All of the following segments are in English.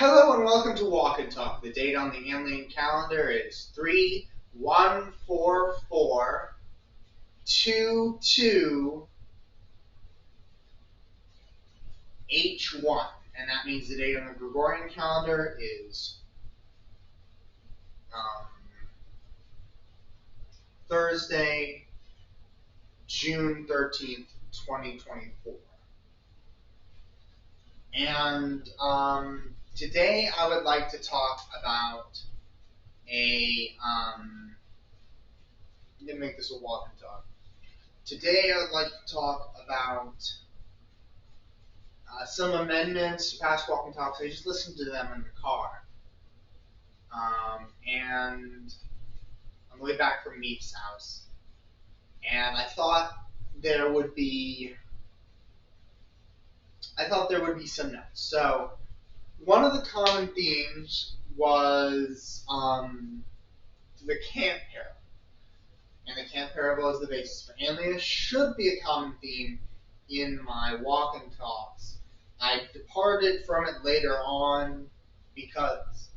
Hello and welcome to Walk and Talk. The date on the Anlian calendar is 314422H1, and that means the date on the Gregorian calendar is Thursday, June 13th, 2024. And today I would like to talk about I'm going to make this a walk and talk. Today I would like to talk about some amendments to past walk and talks. I just listened to them in the car. And on the way back from Meep's house. And I thought there would be some notes. So one of the common themes was the camp parable. And the camp parable is the basis for Anlia. Should be a common theme in my walk and talks. I departed from it later on because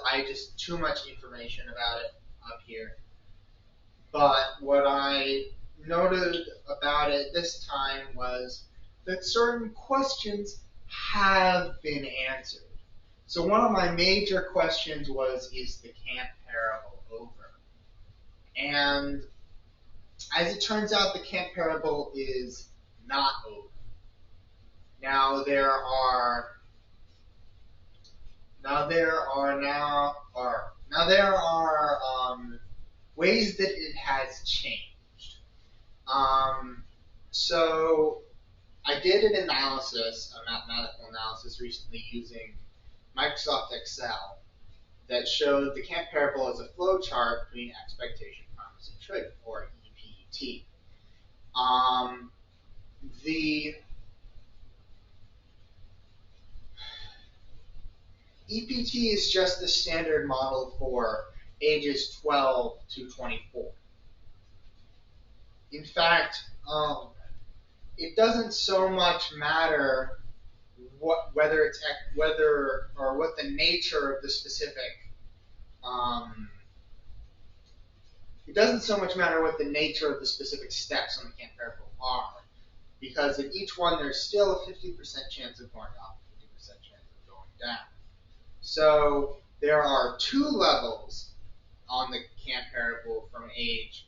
I just too much information about it up here. But what I noted about it this time was that certain questions have been answered. So one of my major questions was, is the camp parable over? And as it turns out, the camp parable is not over. Now there are ways that it has changed. So I did an analysis, a mathematical analysis recently using Microsoft Excel that showed the camp parable as a flow chart between expectation, promise, and trigger, or EPT. The EPT is just the standard model for ages 12 to 24. In fact, it doesn't so much matter what the nature of the specific steps on the camp parable are, because in each one there's still a 50% chance of going up, 50% chance of going down. So there are two levels on the camp parable from age.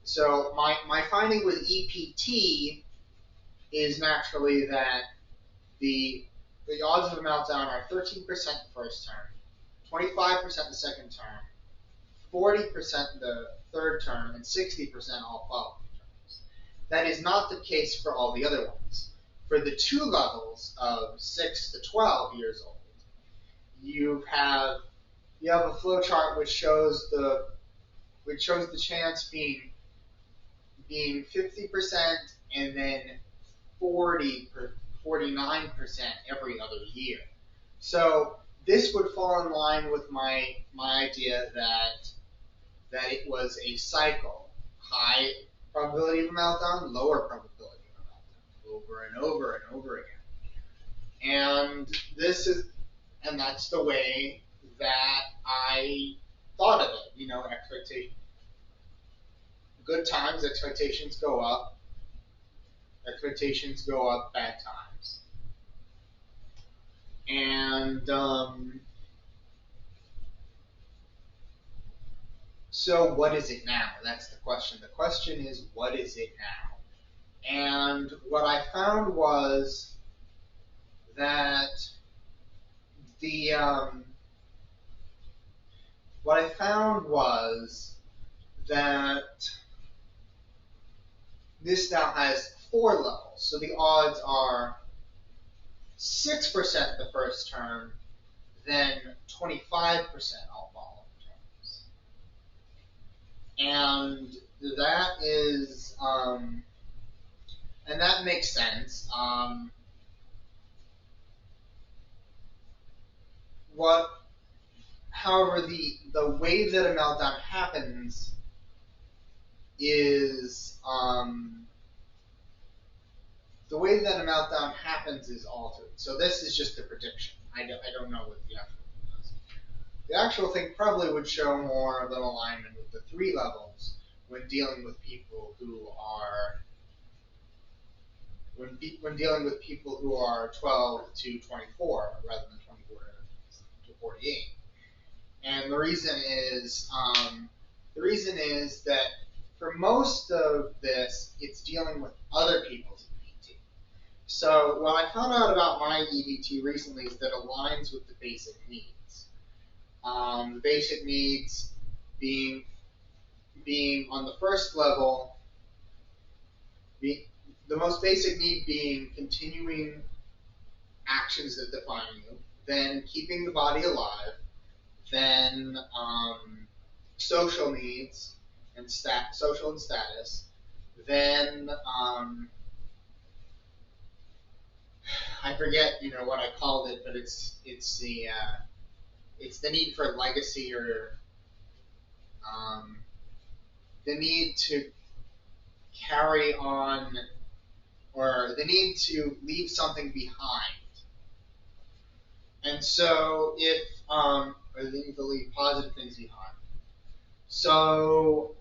So my finding with EPT is naturally that the odds of a meltdown are 13% the first term, 25% the second term, 40% the third term, and 60% all following terms. That is not the case for all the other ones. For the two levels of 6 to 12 years old, you have a flow chart which shows the chance being 50% and then 49% every other year. So this would fall in line with my idea that it was a cycle. High probability of a meltdown, lower probability of a meltdown, over and over and over again. And that's the way that I thought of it. Expectation. Good times, expectations go up. Expectations go up bad times. And so what is it now? That's the question. The question is, what is it now? And what I found was that this now has 4 levels. So the odds are 6% the first term, then 25% all following terms. And that is, and that makes sense. However, the way that a meltdown happens is the way that a meltdown happens is altered. So this is just a prediction. I don't know what the actual thing does. The actual thing probably would show more of an alignment with the 3 levels when dealing with people who are when dealing with people who are 12 to 24 rather than 24 to 48. And the reason is that for most of this, it's dealing with other people's EBT. So what I found out about my EBT recently is that it aligns with the basic needs. The basic needs being on the first level, the most basic need being continuing actions that define you, then keeping the body alive, then social needs and social and status, then I forget what I called it, but it's the need for legacy or the need to carry on or the need to leave something behind. And so or the need to leave positive things behind. So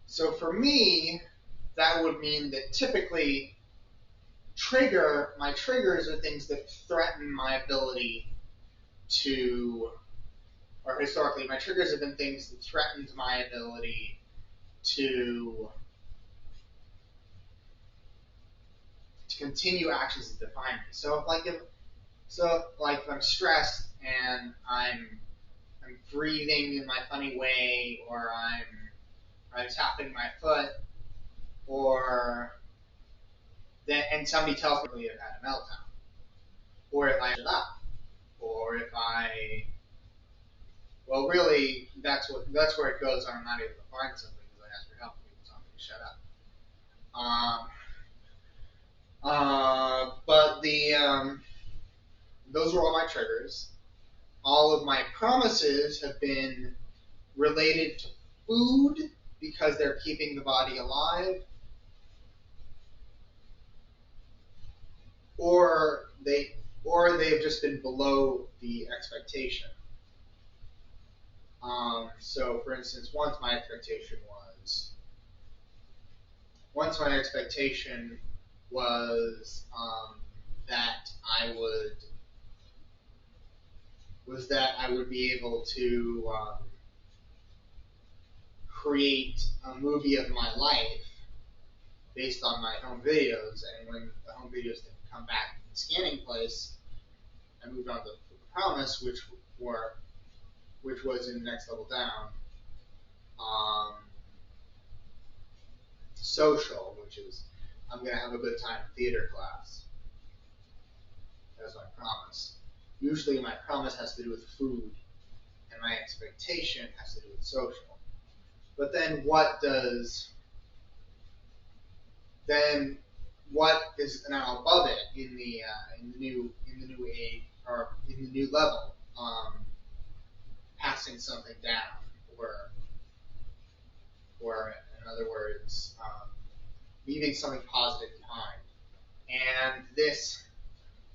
so for me, that would mean that typically my triggers are things that threaten my ability or historically, my triggers have been things that threatened my ability to continue actions that define me. So if I'm stressed and I'm breathing in my funny way, or I'm tapping my foot, and somebody tells me I've had a meltdown, or if I shut up, or if really that's where it goes when I'm not able to find something because I ask for help and people tell me to shut up. But those are all my triggers. All of my promises have been related to food because they're keeping the body alive, or they've just been below the expectation. So, for instance, once my expectation was that I would be able to create a movie of my life based on my home videos, and when the home videos didn't come back in the scanning place, I moved on to the promise, which was in the next level down. Social, which is I'm going to have a good time in theater class. That's my promise. Usually my promise has to do with food, and my expectation has to do with social. But then what is now above it in the new age or in the new level? Passing something down, or in other words, leaving something positive behind. And this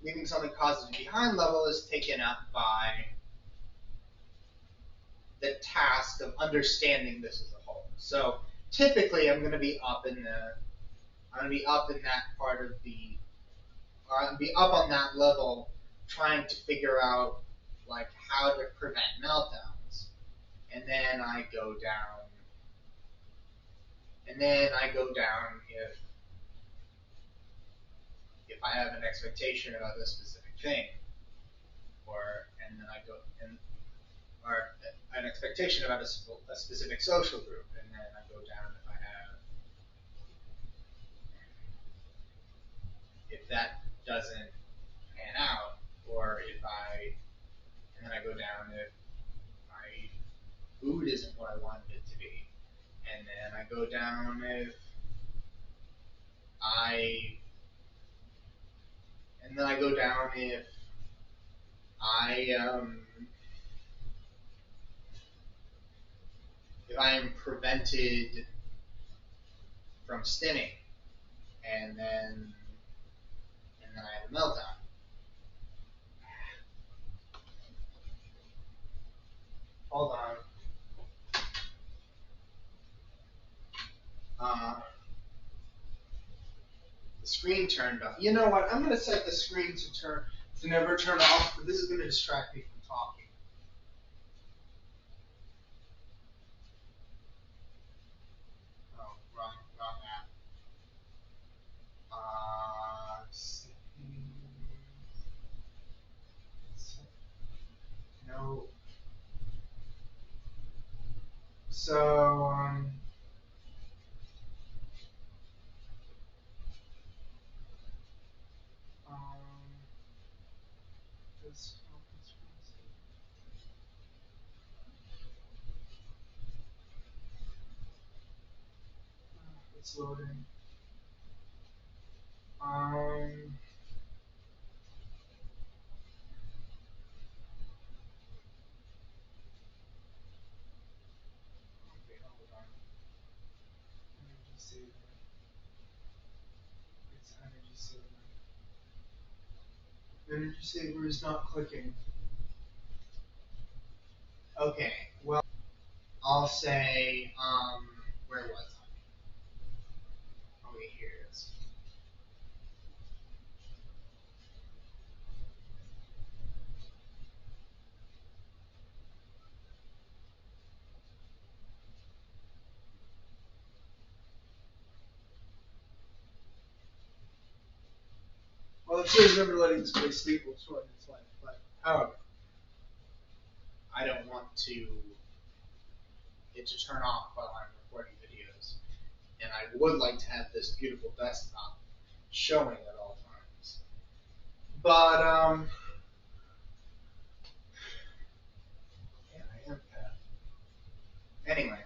leaving something positive behind level is taken up by the task of understanding this as a whole. So typically, I'm going to be up in that part of or I'm going to be up on that level, trying to figure out how to prevent meltdowns, and then I go down. If I have an expectation about a specific thing, or an expectation about a specific social group, and then I go down if that doesn't pan out, and then I go down if my food isn't what I wanted it to be, and then I go down if I am prevented from stinning, and then I had a meltdown. Hold on. The screen turned off. You know what? I'm gonna set the screen to never turn off, but this is gonna distract me from talking. Oh, wrong app. No. So, this it's loading. Okay, hold on. Energy saver. It's energy saver. Energy saver is not clicking. Okay, well, I'll say, where was I? Okay, here it is. Well, it says never letting this place sleep will shorten its life, but however, I don't want it to turn off while I'm recording videos, and I would like to have this beautiful desktop showing at all times. But yeah, I am that. Anyway,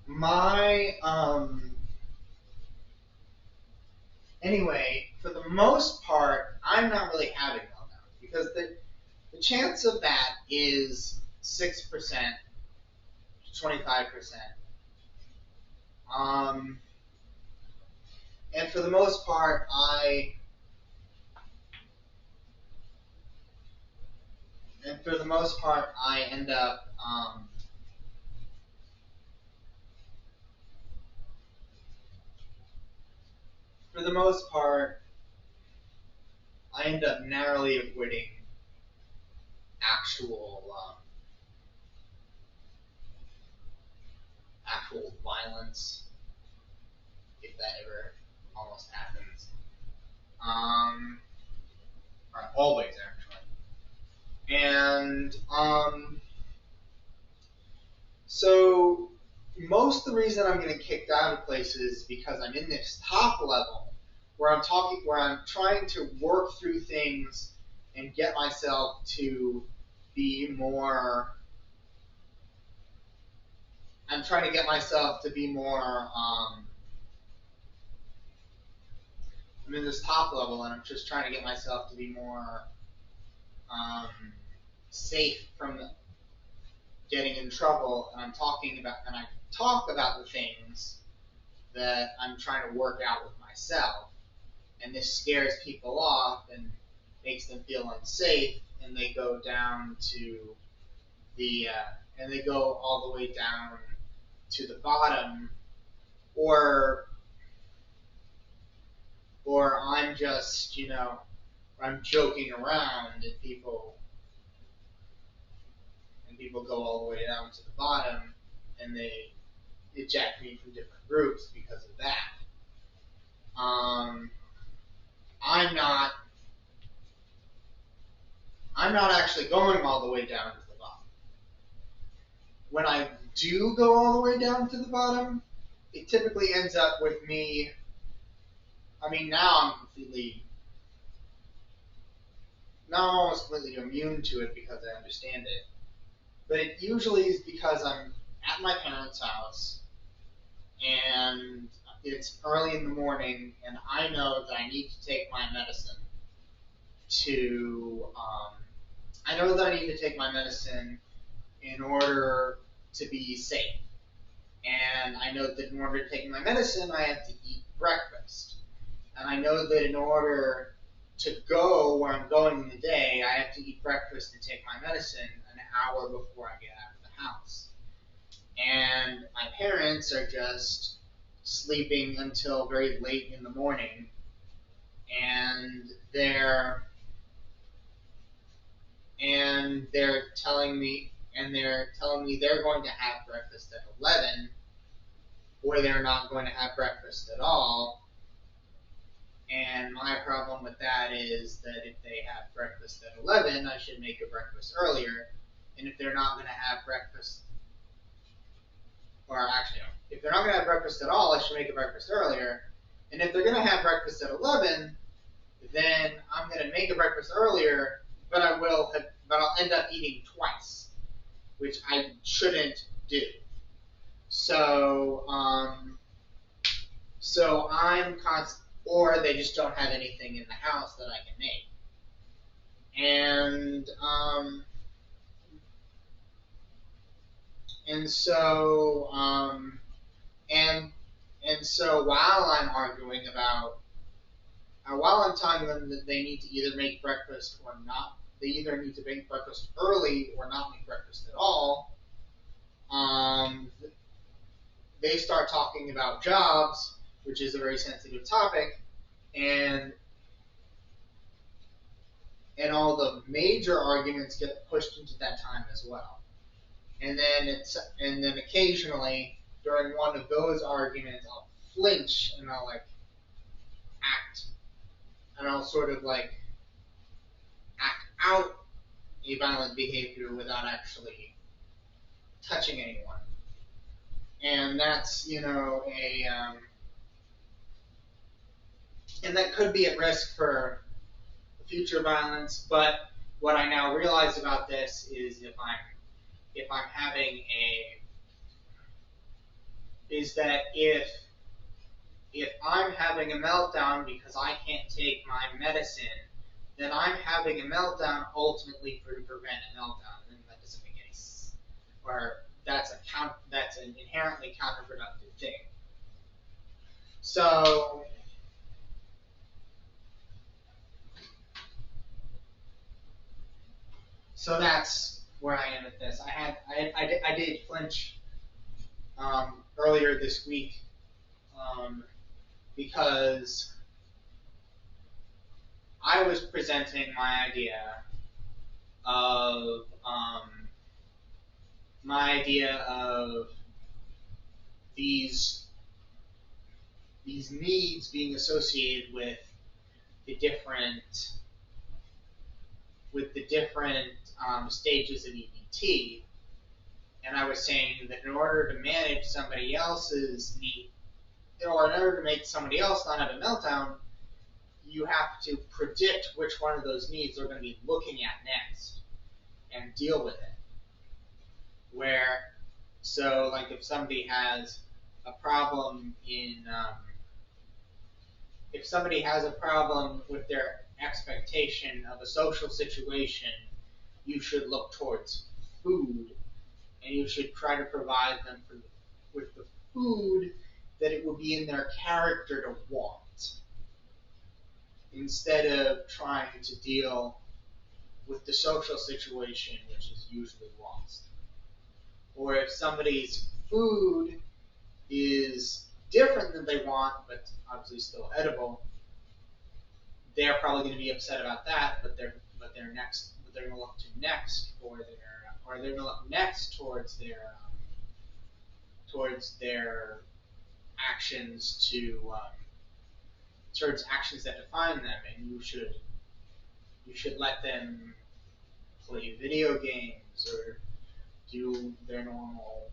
my anyway, for the most part, I'm not really having meltdowns because the chance of that is 6% to 25%. And for the most part, I end up for the most part, I end up narrowly avoiding actual violence, if that ever almost happens. Or always actually. And so most of the reason I'm getting kicked out of places is because I'm in this top level where I'm trying to work through things and get myself to be more. I'm trying to get myself to be more. I'm in this top level, and I'm just trying to get myself to be more safe from getting in trouble. And I talk about the things that I'm trying to work out with myself, and this scares people off and makes them feel unsafe, and they go down to and they go all the way down to the bottom, or I'm just, I'm joking around and people go all the way down to the bottom and they eject me from different groups because of that. I'm not actually going all the way down to the bottom. When I do go all the way down to the bottom, it typically ends up with me. I mean, now I'm almost completely immune to it because I understand it. But it usually is because I'm at my parents' house and it's early in the morning and I know that I need to take my medicine I know that I need to take my medicine in order to be safe. And I know that in order to take my medicine, I have to eat breakfast. And I know that in order to go where I'm going in the day, I have to eat breakfast and take my medicine an hour before I get out of the house. And my parents are just sleeping until very late in the morning, and they're telling me they're going to have breakfast at 11, or they're not going to have breakfast at all. And my problem with that is that if they have breakfast at 11, I should make a breakfast earlier. And if they're not going to have breakfast, or actually, no, if they're not going to have breakfast at all, I should make a breakfast earlier. And if they're going to have breakfast at 11, then I'm going to make a breakfast earlier, but I'll end up eating twice, which I shouldn't do. So or they just don't have anything in the house that I can make. And so while I'm telling them that they need to either make breakfast or not, they either need to make breakfast early or not make breakfast at all, they start talking about jobs, which is a very sensitive topic, and all the major arguments get pushed into that time as well. And then occasionally during one of those arguments, I'll flinch and I'll act, and I'll sort of act out a violent behavior without actually touching anyone. And that's and that could be at risk for future violence. But what I now realize about this is if I'm having a meltdown because I can't take my medicine, then I'm having a meltdown ultimately to prevent a meltdown, and that doesn't make any sense. Or that's an inherently counterproductive thing. So that's where I am with this. I did flinch earlier this week because I was presenting my idea of these needs being associated with the different stages of EBT, and I was saying that in order to manage somebody else's need, or in order to make somebody else not have a meltdown, you have to predict which one of those needs they're going to be looking at next and deal with it. If somebody has a problem with their expectation of a social situation, you should look towards food, and you should try to provide them with the food that it would be in their character to want, instead of trying to deal with the social situation, which is usually lost. Or if somebody's food is different than they want, but obviously still edible, they're probably going to be upset about that. But they're going to look next towards their actions towards actions that define them, and you should let them play video games or do their normal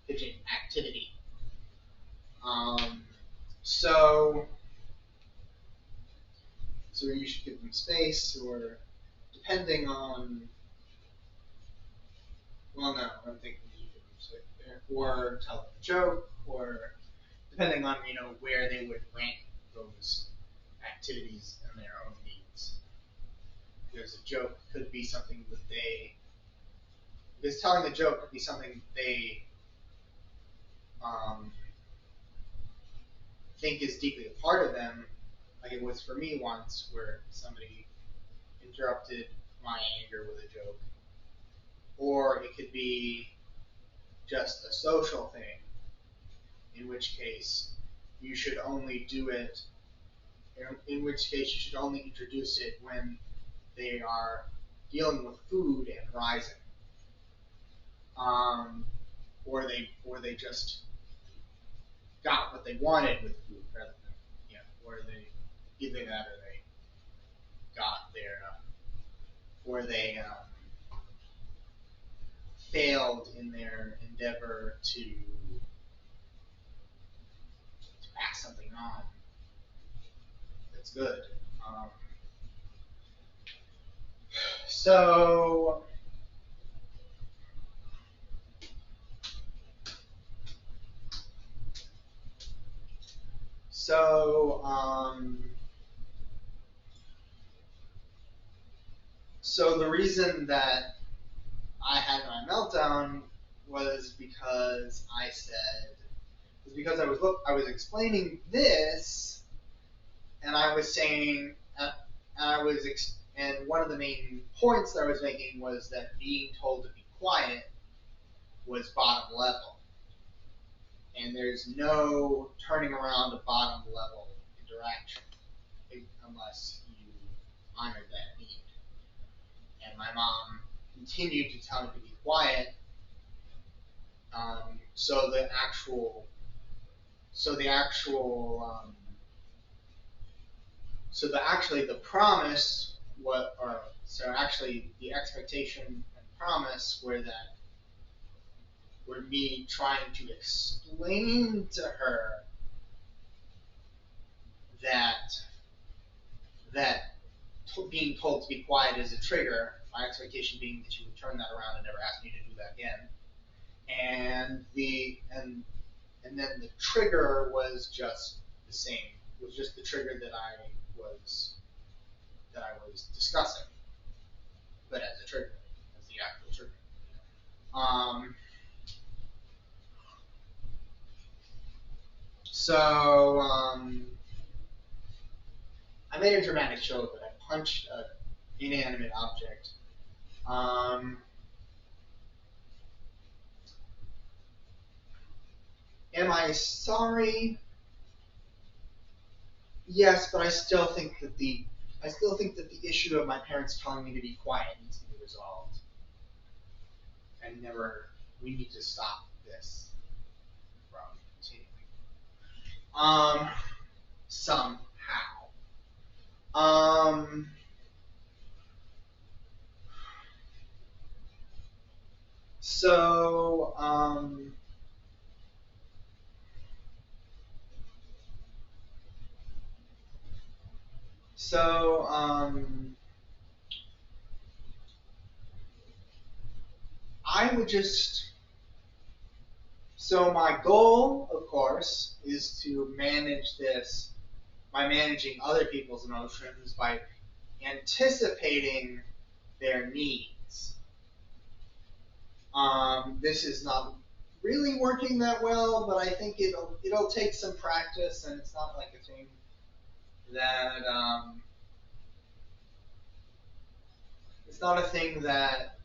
fidget activity. So you should give them space, or depending on, well, no, I'm thinking you should give them space, or tell them a joke, or depending on where they would rank those activities in their own needs. Because a joke could be something that because telling the joke could be something they think is deeply a part of them, like it was for me once, where somebody interrupted my anger with a joke, or it could be just a social thing, in which case you should only do it, in which case you should only introduce it when they are dealing with food and rising, or they just got what they wanted with food rather than, or they either that or they got their, or they failed in their endeavor to pass something on that's good. Um, so so so the reason that I had my meltdown was because I was explaining this, and I was saying, and one of the main points that I was making was that being told to be quiet was bottom level, and there's no turning around a bottom level interaction unless you honor that need. And my mom continued to tell me to be quiet. Um, so the actual, so the actual, actually the promise, the expectation and promise were me trying to explain to her that being told to be quiet is a trigger. My expectation being that she would turn that around and never ask me to do that again. And then the trigger was just the same. It was just the trigger that I was discussing, but as a trigger, as the actual trigger. Um, so I made a dramatic show of it. I punched an inanimate object. Am I sorry? Yes, but I still think that the issue of my parents telling me to be quiet needs to be resolved. And we need to stop this from continuing. Somehow. Um, so, so, I would just, so my goal, of course, is to manage this by managing other people's emotions, by anticipating their needs. This is not really working that well, but I think it'll take some practice, and it's not like a thing that it's not a thing that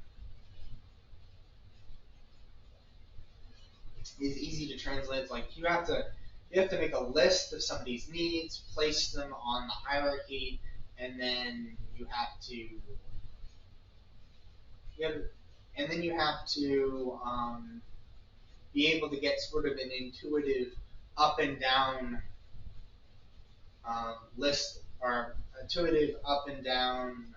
is easy to translate. It's like you have to make a list of somebody's needs, place them on the hierarchy, and then you have to be able to get sort of an intuitive up and down list, or intuitive up and down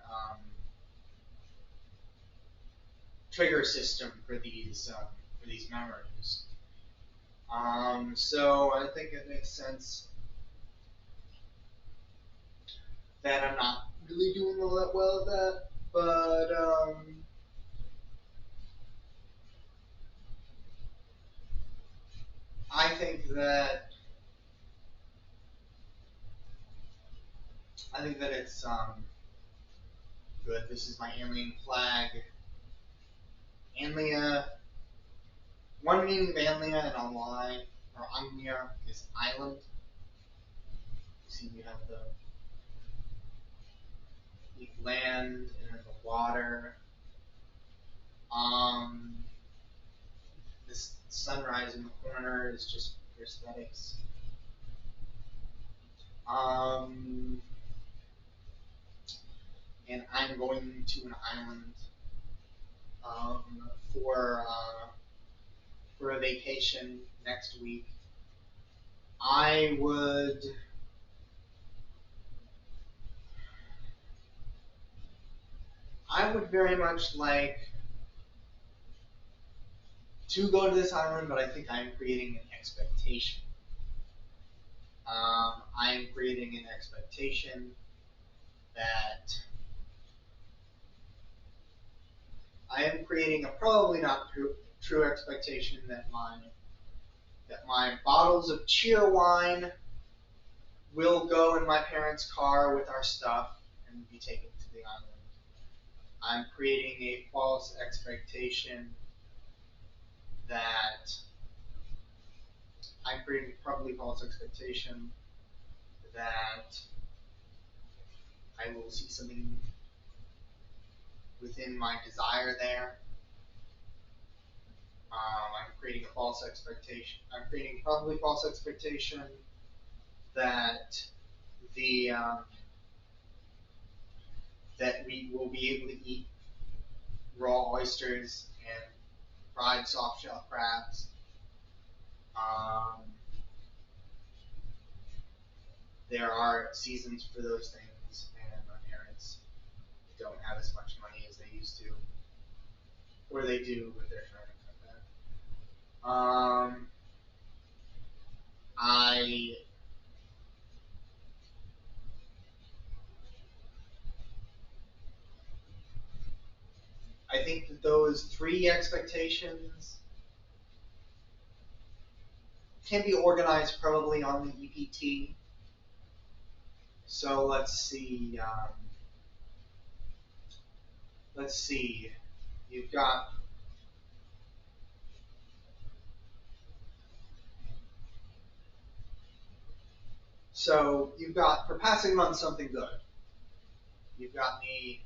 trigger system for these memories. So I think it makes sense that I'm not really doing all that well at that, but I think that it's good. This is my alien flag, Anlia, one meaning of Anlia and online, or Anlia, is island. You see, you have the land and then the water. This sunrise in the corner is just for aesthetics. And I'm going to an island for a vacation next week. I would very much like to go to this island, but I think I'm creating an expectation. I am creating an expectation that I am creating a probably not true expectation that my bottles of cheer wine will go in my parents' car with our stuff and be taken to the island. I'm creating a false expectation that I'm creating a probably false expectation that I will see something within my desire there. I'm creating a false expectation. I'm creating probably false expectation that the that we will be able to eat raw oysters and fried soft shell crabs. There are seasons for those things, and my parents don't have as much money as they used to, or they do, but they're trying to cut that. I think that those three expectations can be organized probably on the EPT. So let's see. You've got for passing on something good. You've got me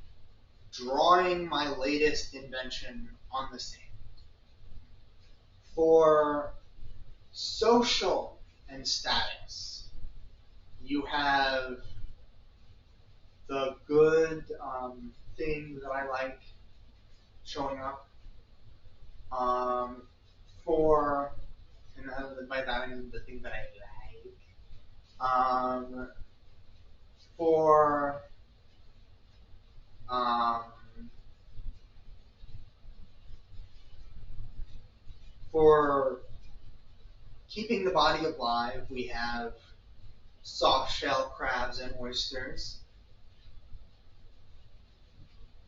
drawing my latest invention on the sand. For social and status, you have the good thing that I like showing up. And by that I mean the thing that I like. For um, for keeping the body alive, we have soft shell crabs and oysters.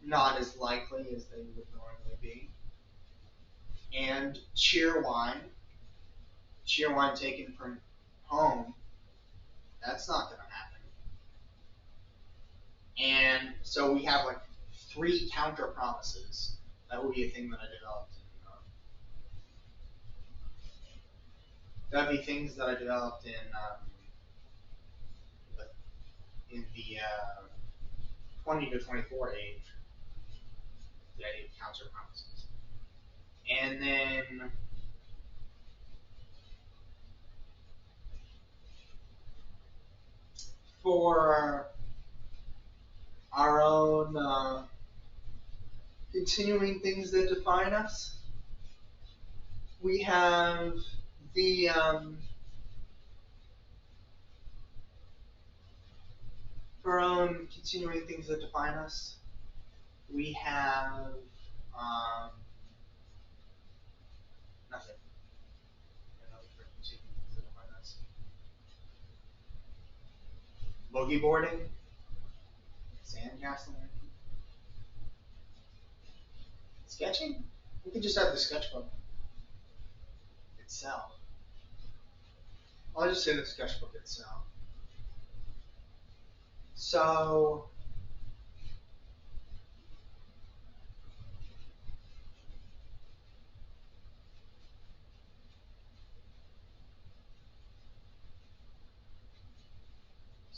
Not as likely as they would normally be. And cheer wine taken from home, that's not going to happen. And so we have like 3 counter promises. That would be a thing that I developed. That would be things that I developed in the 20 to 24 age. The idea of counter promises. And then for our own continuing things that define us, we have the for our own continuing things that define us, we have nothing. For continuing things that define us. Boogie boarding, sandcastling, sketching. We could just have the sketchbook itself. I'll just say the sketchbook itself. So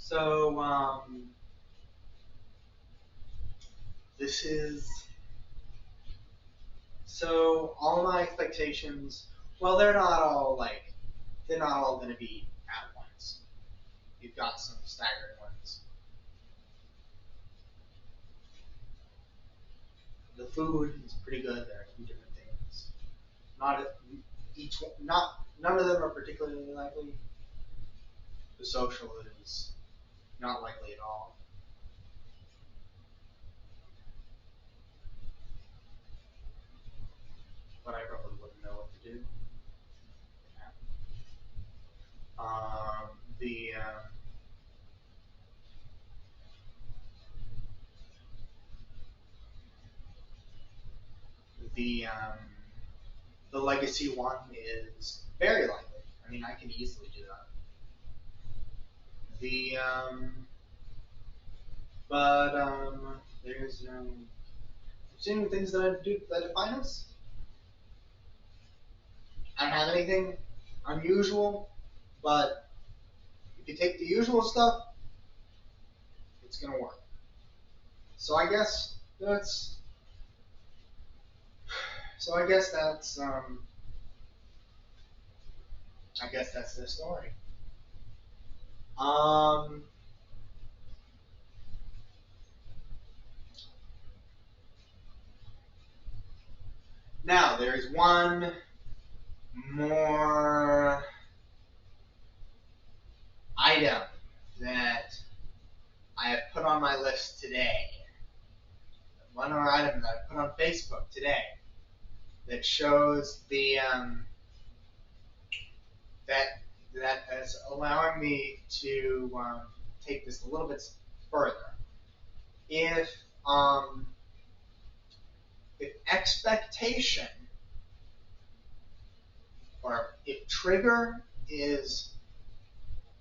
So, this is, so all my expectations, well, they're not all going to be at once. You've got some staggering ones. The food is pretty good. There are a few different things. Not each one, none of them are particularly likely. The social is not likely at all. But I probably wouldn't know what to do. Um, the the um, the legacy one is very likely. I mean, I can easily do that. The but there's seeing things that I do that define us. I don't have anything unusual, but if you take the usual stuff, it's gonna work. So I guess that's so I guess that's the story. Um, Now there's one more item that I have put on my list today. One more item that I put on Facebook today that shows the that is allowing me to take this a little bit further. If um, if expectation or if trigger is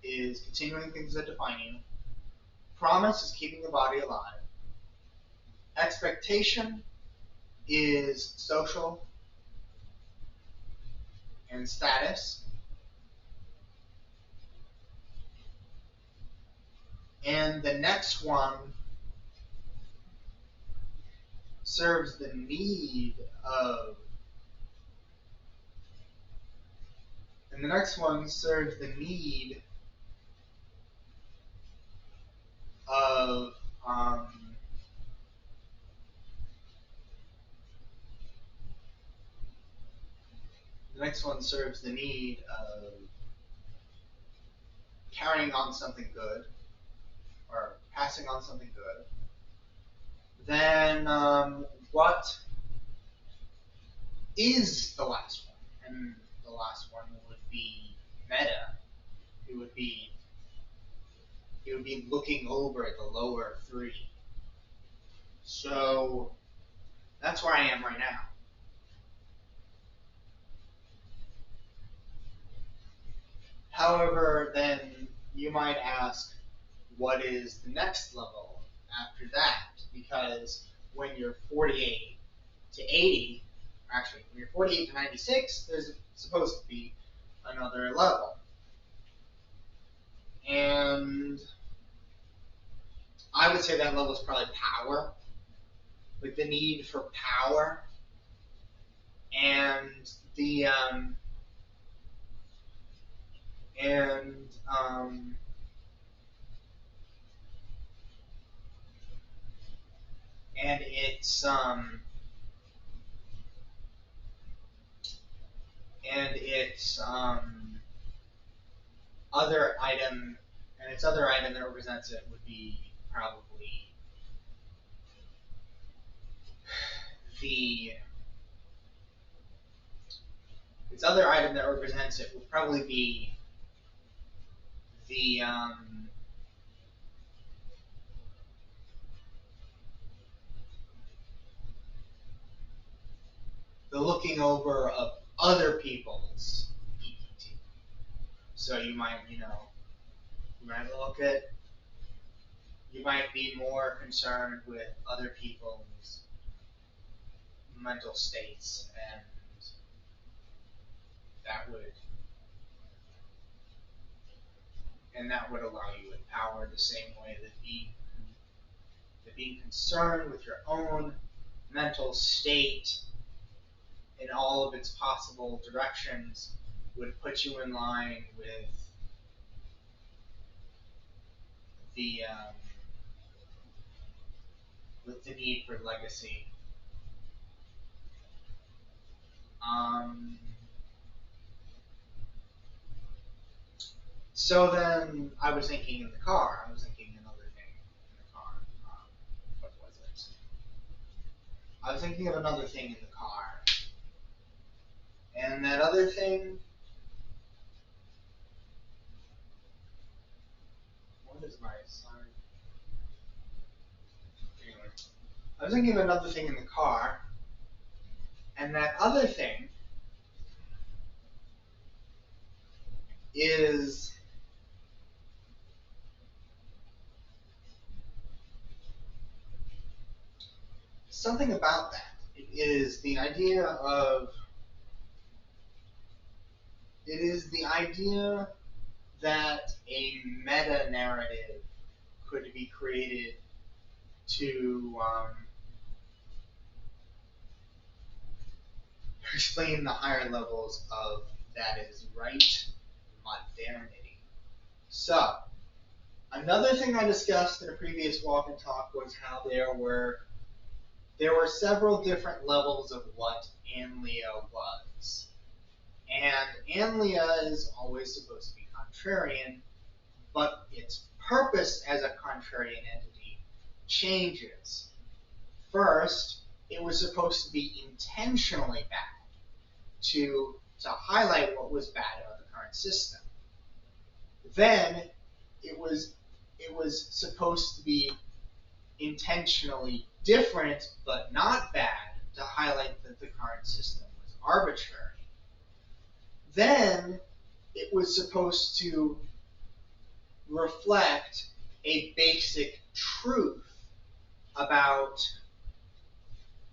continuing things that define you, promise is keeping the body alive, expectation is social and status, and the next one serves the need of, and the next one serves the need of, um, the next one serves the need of carrying on something good or passing on something good. Then what is the last one? And the last one would be meta. It would be looking over the lower three. So that's where I am right now. However, then you might ask, what is the next level after that? Because when you're 48 to 80, actually, when you're 48 to 96, there's supposed to be another level. And I would say that level is probably power, like the need for power, and the and and its other item that represents it would be probably the its other item that represents it would probably be the the looking over of other people's EPT. So you might look at, you might be more concerned with other people's mental states, and that would and that would allow you with power the same way that being concerned with your own mental state in all of its possible directions would put you in line the um, with the need for legacy. Um, so then I was thinking in the car. I was thinking another thing in the car. What was it? I was thinking of another thing in the car. And that other thing, what is my sign? Anyway, I was thinking of another thing in the car, and that other thing is something about that. It is the idea that a meta narrative could be created to explain the higher levels of that is right modernity. So, another thing I discussed in a previous walk and talk was how there were several different levels of what Anlia was. And Anlia is always supposed to be contrarian, but its purpose as a contrarian entity changes. First, it was supposed to be intentionally bad, to highlight what was bad about the current system. Then it was supposed to be intentionally different but not bad, to highlight that the current system was arbitrary. Then it was supposed to reflect a basic truth about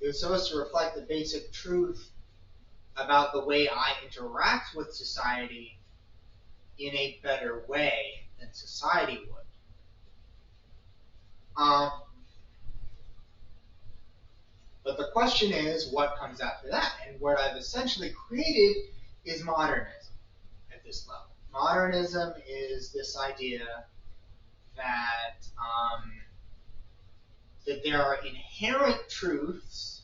it was supposed to reflect the basic truth about the way I interact with society in a better way than society would. But the question is, what comes after that? And what I've essentially created is modernism at this level. Modernism is this idea that that there are inherent truths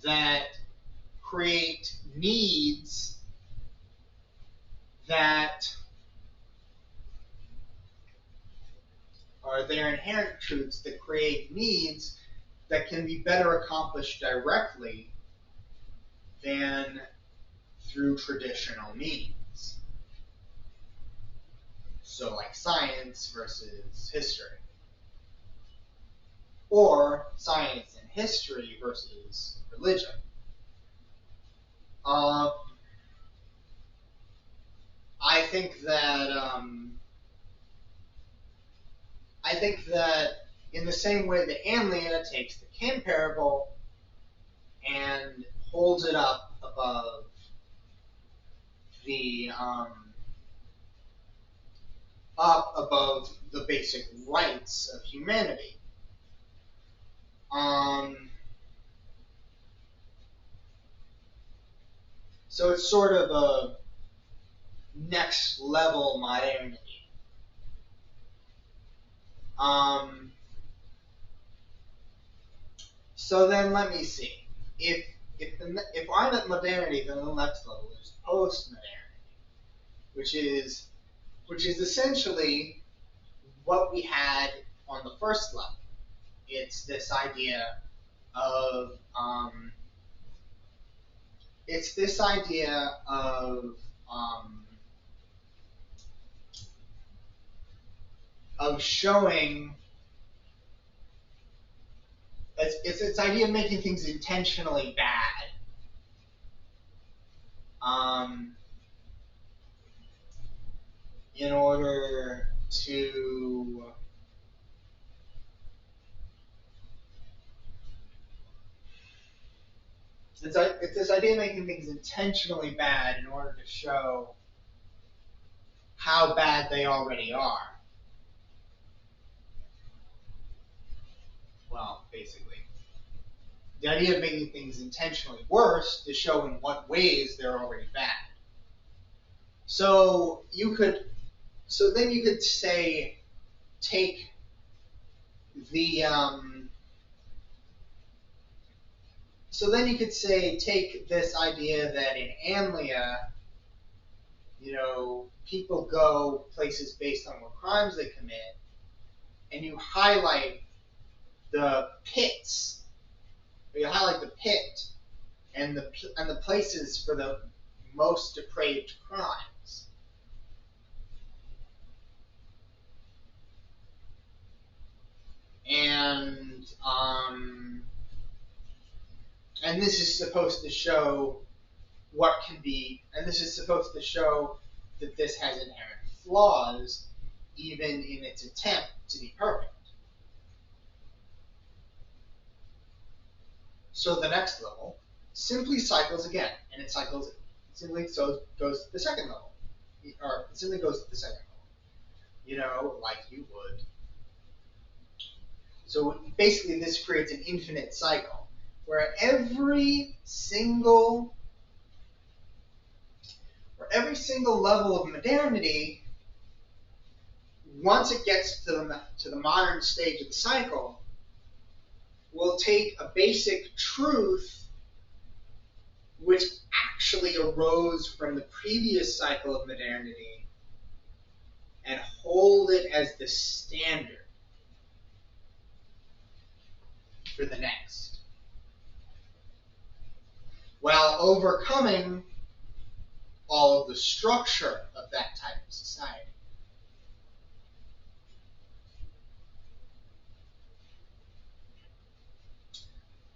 that create needs that are there inherent truths that create needs that can be better accomplished directly than through traditional means. So like science versus history. Or science and history versus religion. I think that in the same way that Anlia takes the Kim parable and holds it up above the basic rights of humanity. So it's sort of a next level modernity. So then let me see. If I'm at modernity, then the next level is post-modernity, which is essentially what we had on the first level. It's this idea of showing. It's idea of making things intentionally bad. In order to it's this idea of making things intentionally bad in order to show how bad they already are. Well, basically. The idea of making things intentionally worse is show in what ways they're already bad. So then you could say, take the take this idea that in Anlia, people go places based on what crimes they commit, and you highlight the pits, or you highlight the pit and the places for the most depraved crimes. And this is supposed to show this is supposed to show that this has inherent flaws, even in its attempt to be perfect. So the next level simply cycles again, and it simply goes to the second level, or it simply goes to the second level, like you would. So basically, this creates an infinite cycle where every single level of modernity, once it gets to the modern stage of the cycle, will take a basic truth which actually arose from the previous cycle of modernity and hold it as the standard for the next, while overcoming all of the structure of that type of society.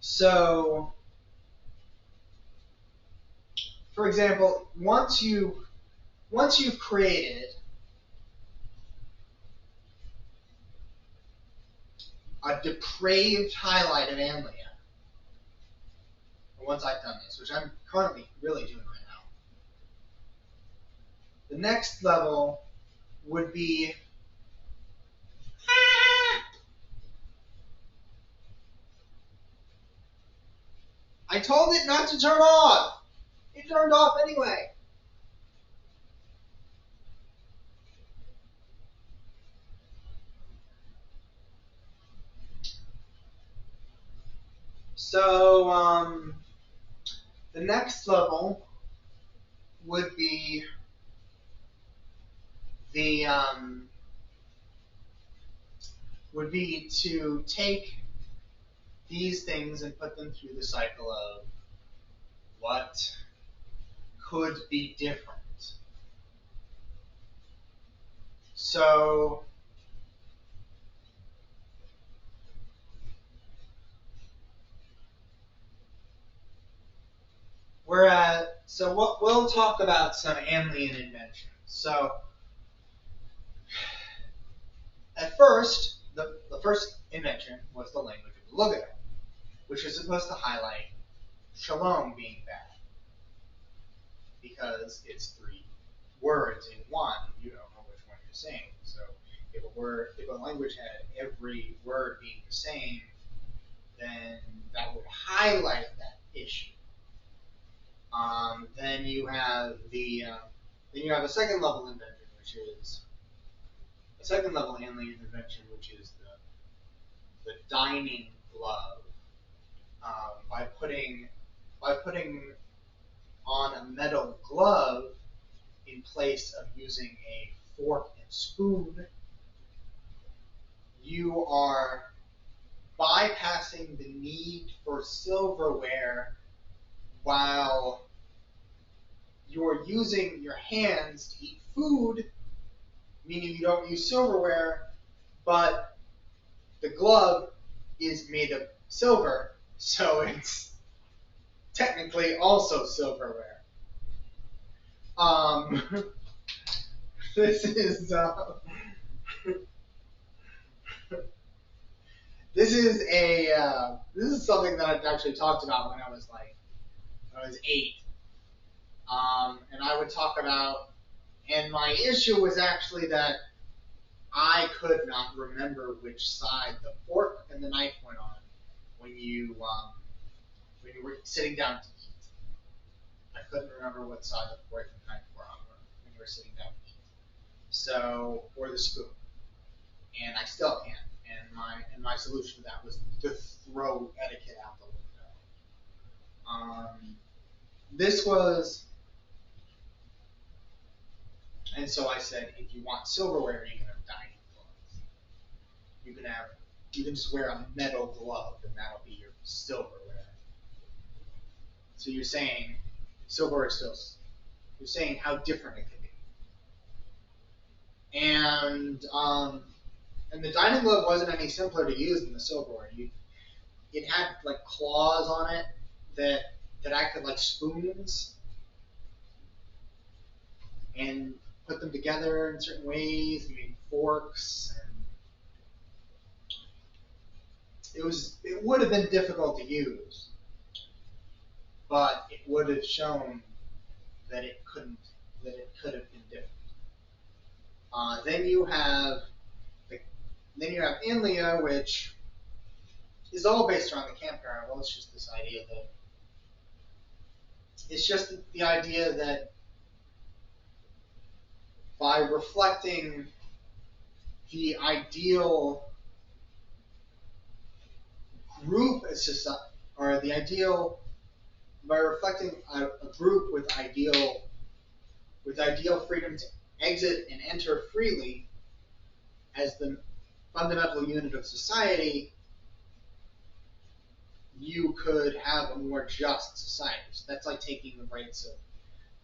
So, for example, once you've created a depraved highlight of Anlia, or once I've done this, which I'm currently really doing right now, the next level would be I told it not to turn off. It turned off anyway. So the next level would be to take these things and put them through the cycle of what could be different. So we'll talk about some Anlian inventions. So at first, the first invention was the language of the Lugado, which is supposed to highlight shalom being bad, because it's 3 words in one. You don't know which one you're saying. So if a language had every word being the same, then that would highlight that issue. Then you have a second level invention, which is a second level alien invention, which is the dining glove. By putting on a metal glove in place of using a fork and spoon, you are bypassing the need for silverware while you're using your hands to eat food, meaning you don't use silverware, but the glove is made of silver, so it's technically also silverware. This is something that I've actually talked about when I was 8. And I would talk about And my issue was actually that I could not remember which side the fork and the knife went on when you were sitting down to eat. I couldn't remember what side the fork and the knife were on when you were sitting down to eat. So, or the spoon, and I still can't. And my solution to that was to throw etiquette out the window. This was, and so I said, if you want silverware, you can have dining gloves. You can just wear a metal glove, and that'll be your silverware. So you're saying silverware is still, you're saying how different it could be. And the dining glove wasn't any simpler to use than the silverware. It had like claws on it that acted like spoons and put them together in certain ways. You made forks. And it would have been difficult to use, but it would have shown that it could have been different. Then you have Anlia, which is all based around the camp parable. It's just this idea that the idea that by reflecting the ideal group as society, or the ideal, by reflecting a group with ideal freedom to exit and enter freely as the fundamental unit of society, you could have a more just society. So that's like taking the rights of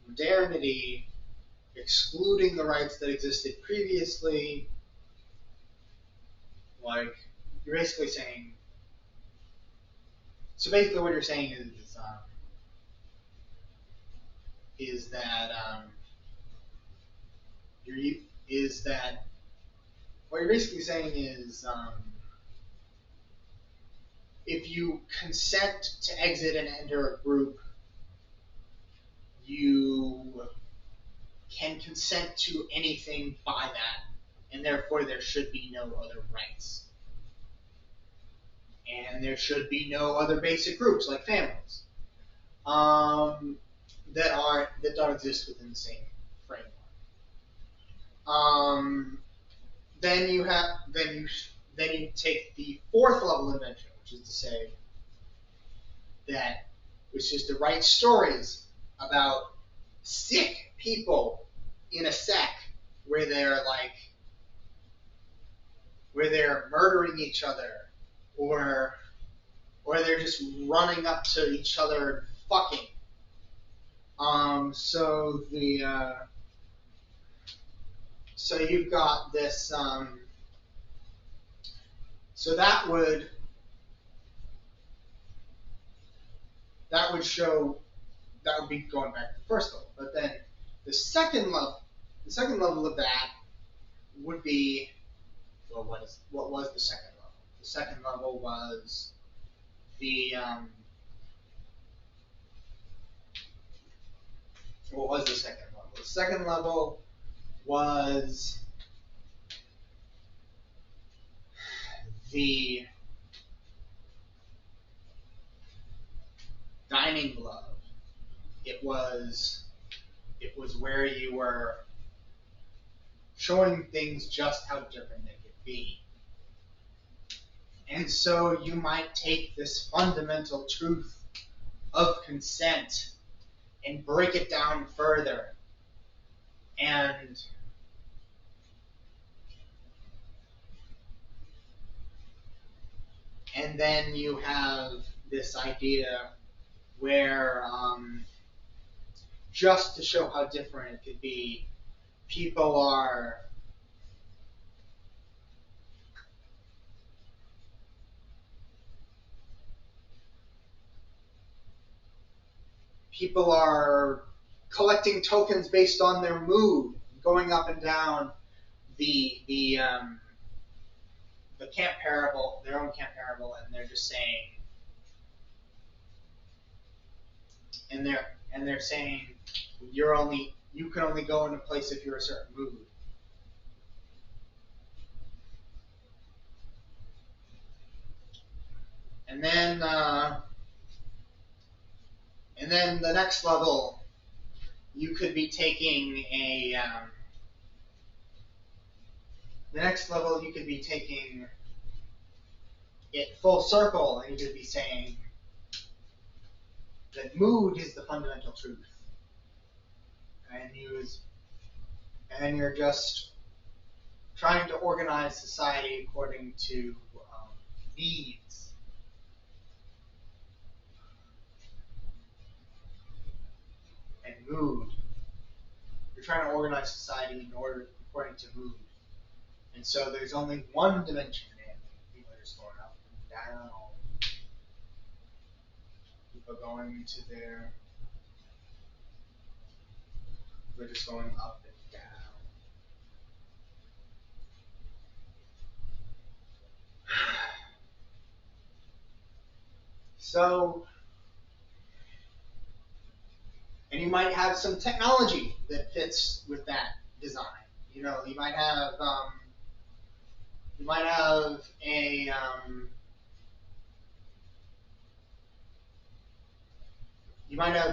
modernity, excluding the rights that existed previously. Like, you're basically saying, so basically what you're saying is that what you're basically saying is if you consent to exit and enter a group, you can consent to anything by that, and therefore there should be no other rights. And there should be no other basic groups like families that don't exist within the same framework. Then you take the fourth level invention, which is to say that which is to write stories about sick people in a sect where they're murdering each other, or they're just running up to each other and fucking. So you've got this. So that would be going back to the first level. But then the second level of that would be, well, what was the second level? The second level was what was the second level? The second level was the dining glove. It was where you were showing things just how different they could be. And so you might take this fundamental truth of consent and break it down further. And then you have this idea where, just to show how different it could be, people are collecting tokens based on their mood, going up and down the camp parable, their own camp parable, and they're just saying, and they're saying, you're only you can only go in a place if you're a certain mood. And then the next level, you could be taking it full circle, and you could be saying that mood is the fundamental truth, and you're just trying to organize society according to needs. And mood. You're trying to organize society according to mood. And so there's only one dimension in it. People are just going up and down. People are going to their. They're just going up and down. So, and you might have some technology that fits with that design. You know, you might have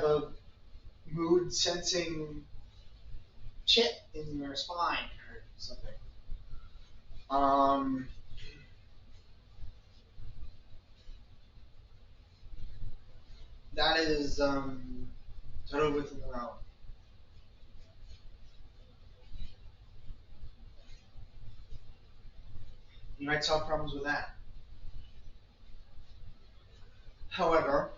a mood sensing chip in your spine or something. That is totally within the realm. You might solve problems with that. However,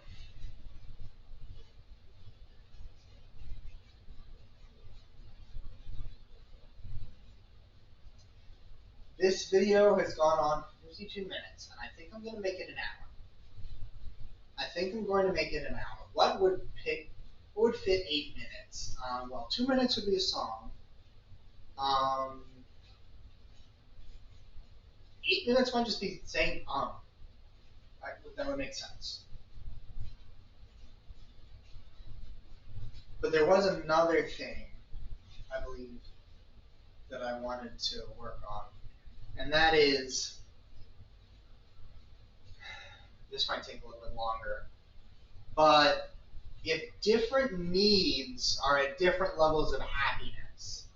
this video has gone on for 52 minutes, and I think I'm going to make it an hour. I think I'm going to make it an hour. What would fit 8 minutes? Well, 2 minutes would be a song. 8 minutes might just be saying that would make sense. But there was another thing, I believe, that I wanted to work on. And that is, this might take a little bit longer, but if different needs are at different levels of happiness,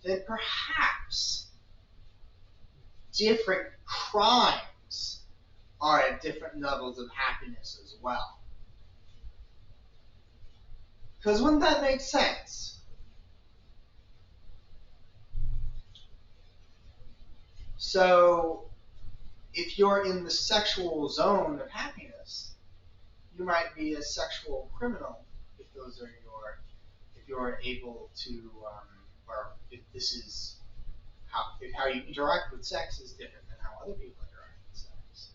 then perhaps different crimes are at different levels of happiness as well. Because wouldn't that make sense? So, if you're in the sexual zone of happiness, you might be a sexual criminal if you're able to, or if this is how you interact with sex is different than how other people interact with sex,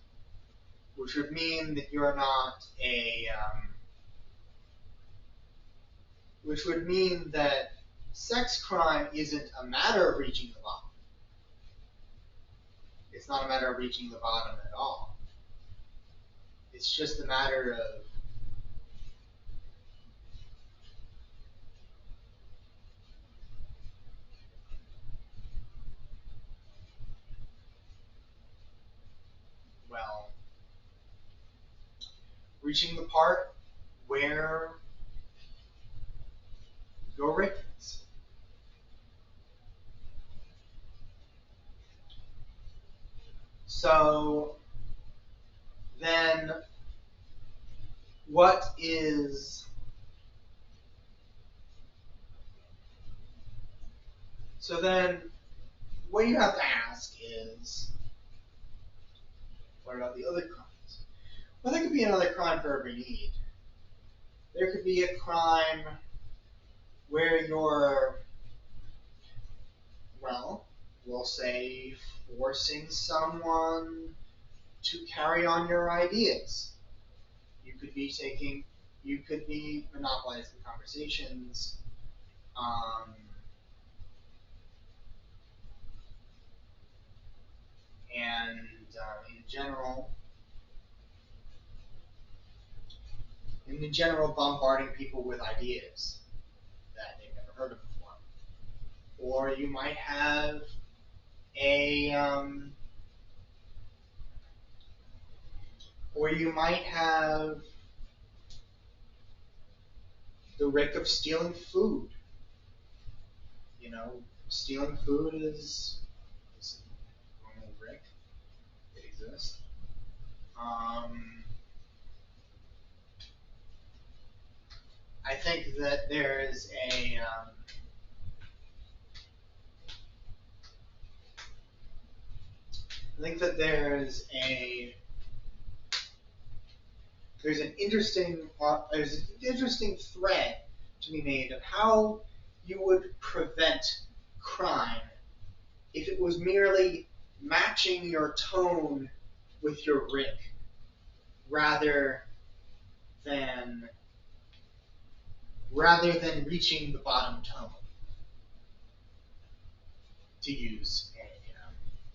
which would mean that you're not which would mean that sex crime isn't a matter of reaching the bottom. It's not a matter of reaching the bottom at all. It's just a matter of reaching the part where you're Rickens. So then what is so then what you have to ask is, what about the other crimes? Well, there could be another crime for every need. There could be a crime where you're, well, we'll say forcing someone to carry on your ideas. You could be monopolizing conversations. And in general, bombarding people with ideas that they've never heard of or you might have a or you might have the rick of stealing food. You know, stealing food is a normal rick. It exists. I think that there is a I think that there's an interesting thread to be made of how you would prevent crime if it was merely matching your tone with your rick rather than reaching the bottom tone, to use a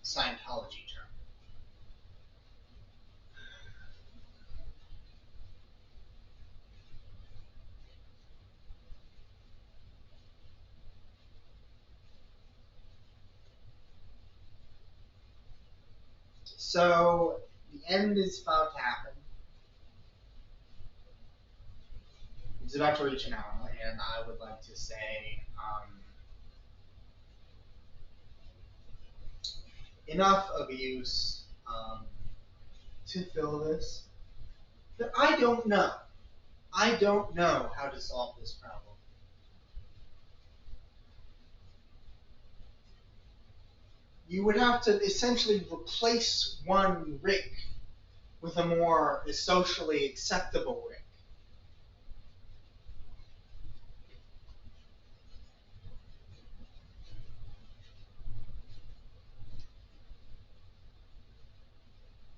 Scientology term. So the end is about to happen. It's about to reach an hour, and I would like to say enough abuse to fill this. But I don't know. I don't know how to solve this problem. You would have to essentially replace one rick with a more socially acceptable rick.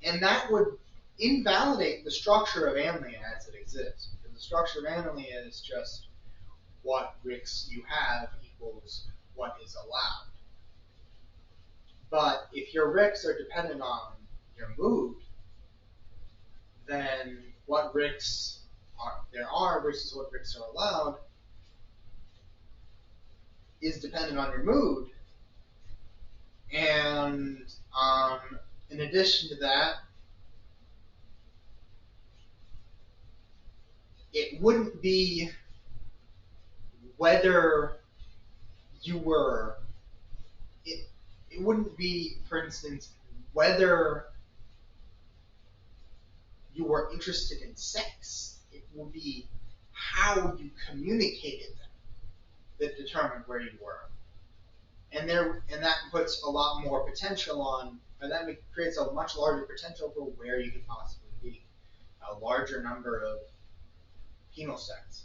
And that would invalidate the structure of Anlia as it exists. Because the structure of Anlia is just what ricks you have equals what is allowed. But if your ricks are dependent on your mood, then what ricks there are versus what ricks are allowed is dependent on your mood. And in addition to that, it wouldn't be whether you were, it wouldn't be, for instance, whether you were interested in sex. It would be how you communicated them that determined where you were. And that puts a lot more potential on, and that creates a much larger potential for where you could possibly be. A larger number of penal sects.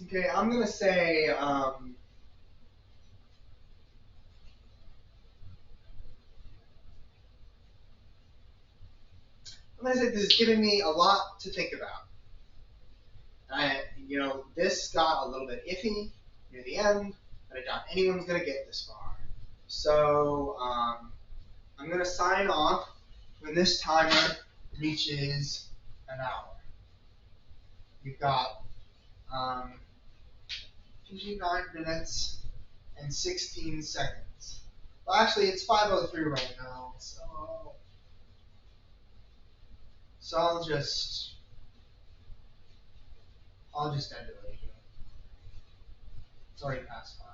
Okay, I'm gonna say this is giving me a lot to think about. This got a little bit iffy near the end, but I doubt anyone's gonna get this far. So I'm gonna sign off when this timer reaches an hour. We've got 59 minutes and 16 seconds. Well, actually, it's 5:03 right now, so I'll just end it right here. It's already past 5.